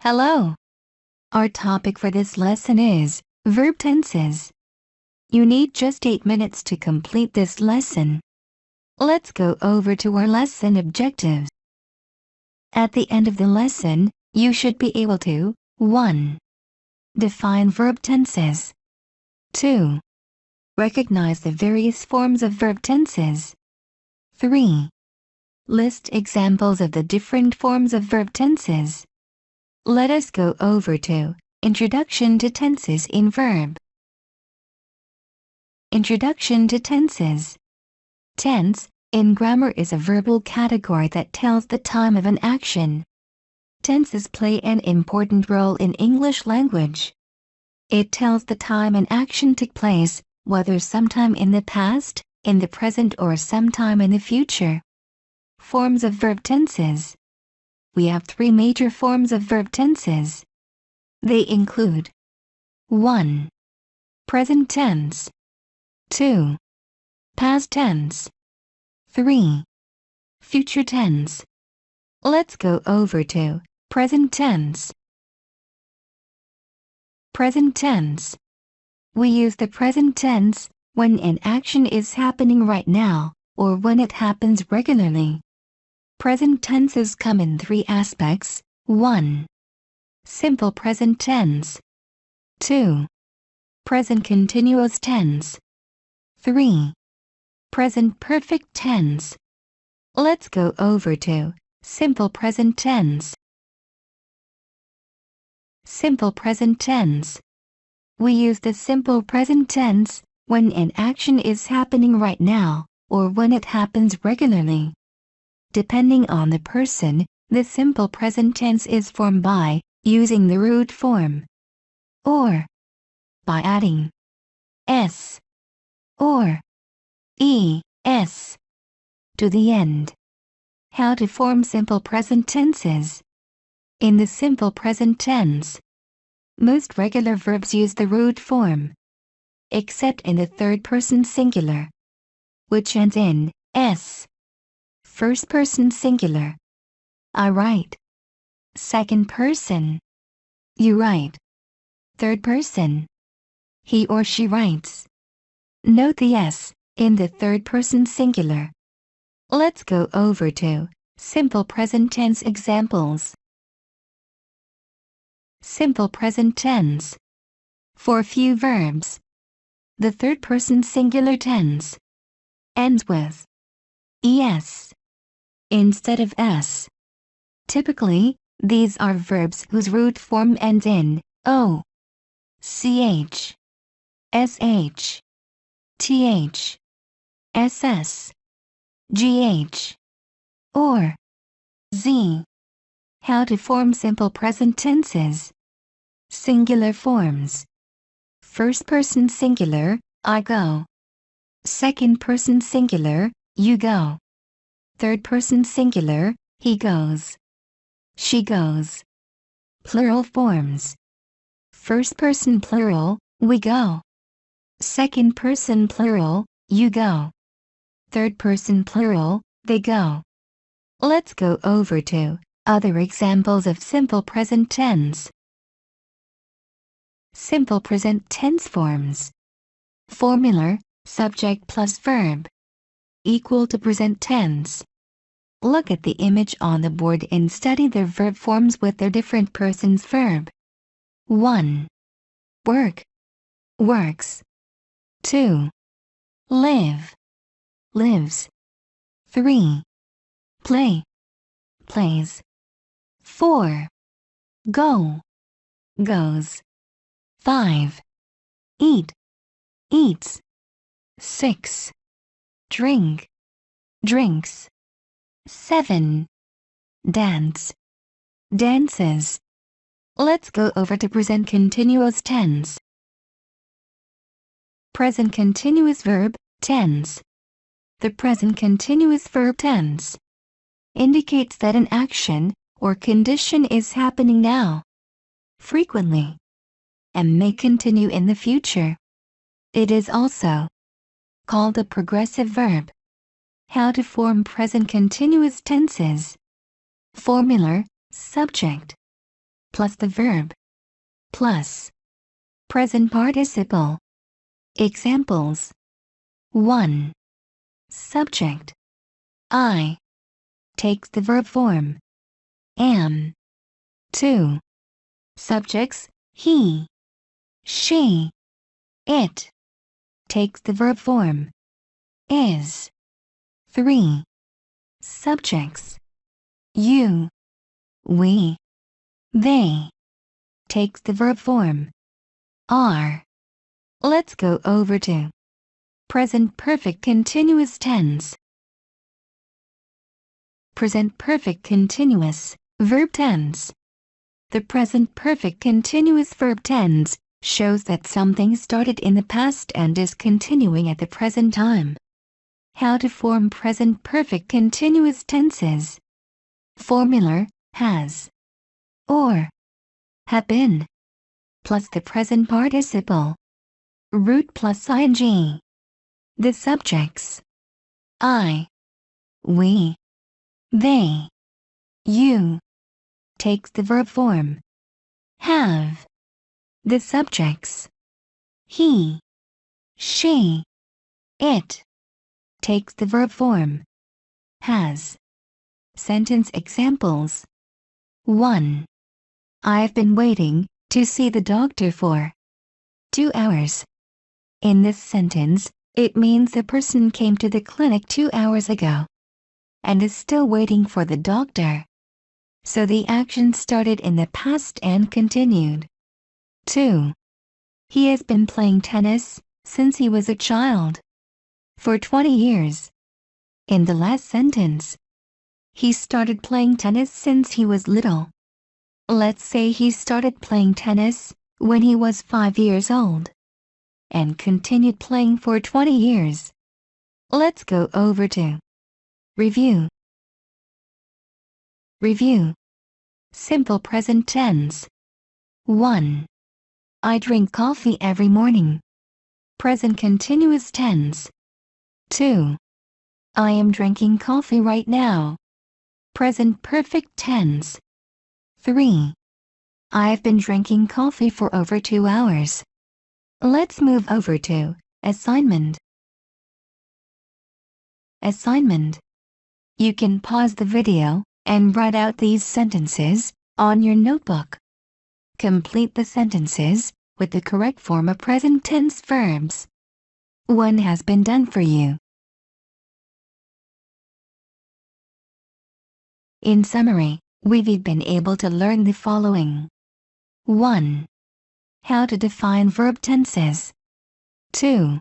Hello! Our topic for this lesson is verb tenses. You need just 8 minutes to complete this lesson. Let's go over to our lesson objectives. At the end of the lesson, you should be able to 1. Define verb tenses. 2. Recognize the various forms of verb tenses. 3. List examples of the different forms of verb tenses. Let us go over to Introduction to Tenses in Verb. Introduction to Tenses. Tense, in grammar, is a verbal category that tells the time of an action. Tenses play an important role in English language. It tells the time an action took place, whether sometime in the past, in the present, or sometime in the future. Forms of verb tenses. We have 3 major forms of verb tenses. They include 1. Present tense. 2. Past tense. 3. Future tense. Let's go over to present tense. Present tense. We use the present tense when an action is happening right now, or when it happens regularly. Present tenses come in 3 aspects. 1. Simple present tense. 2. Present continuous tense. 3. Present perfect tense. Let's go over to simple present tense. Simple present tense. We use the simple present tense when an action is happening right now, or when it happens regularly. Depending on the person, the simple present tense is formed by using the root form, or by adding s or es to the end. How to form simple present tenses. In the simple present tense, most regular verbs use the root form, except in the third person singular, which ends in s. First person singular. I write. Second person. You write. Third person. He or she writes. Note the s in the third person singular. Let's go over to simple present tense examples. Simple present tense. For few verbs, the third person singular tense ends with es instead of s. Typically, these are verbs whose root form ends in o, ch, sh, th, ss, gh, or z. How to form simple present tenses. Singular forms. First person singular, I go. Second person singular, you go. Third person singular, he goes. She goes. Plural forms. First person plural, we go. Second person plural, you go. Third person plural, they go. Let's go over to other examples of simple present tense. Simple present tense forms. Formula, subject plus verb, equal to present tense. Look at the image on the board and study their verb forms with their different persons verb. 1. Work. Works. 2. Live. Lives. 3. Play. Plays. 4. Go. Goes. 5. Eat. Eats. 6. Drink. Drinks. 7. Dance. Dances. Let's go over to present continuous tense. Present continuous verb tense. The present continuous verb tense indicates that an action or condition is happening now, frequently, and may continue in the future. It is also called a progressive verb. How to form present continuous tenses. Formula, subject. plus the verb plus present participle. Examples: 1. Subject I takes the verb form am. 2. Subjects he, she, it takes the verb form is. 3. Subjects you, we, they takes the verb form are. Let's go over to present perfect continuous tense. Present perfect continuous verb tense. The present perfect continuous verb tense shows that something started in the past and is continuing at the present time. How to form present perfect continuous tenses. Formula: has or have been plus the present participle root plus ing. The subjects I, we, they, you takes the verb form have. The subjects he, she, it takes the verb form has. Sentence examples: 1. I've been waiting to see the doctor for 2 hours. In this sentence, it means the person came to the clinic 2 hours ago and is still waiting for the doctor. So the action started in the past and continued. 2. He has been playing tennis since he was a child. For 20 years. In the last sentence, he started playing tennis since he was little. Let's say he started playing tennis when he was 5 years old and continued playing for 20 years. Let's go over to review. Review. Simple present tense. 1. I drink coffee every morning. Present continuous tense. 2. I am drinking coffee right now. Present perfect tense. 3. I've been drinking coffee for over 2 hours. Let's move over to assignment. Assignment. You can pause the video and write out these sentences on your notebook. Complete the sentences with the correct form of present tense verbs. 1 has been done for you. In summary, we've been able to learn the following. 1. How to define verb tenses. 2.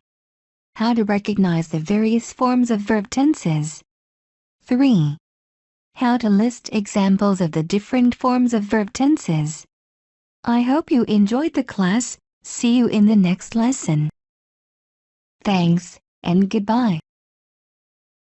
How to recognize the various forms of verb tenses. 3. How to list examples of the different forms of verb tenses. I hope you enjoyed the class. See you in the next lesson. Thanks, and goodbye.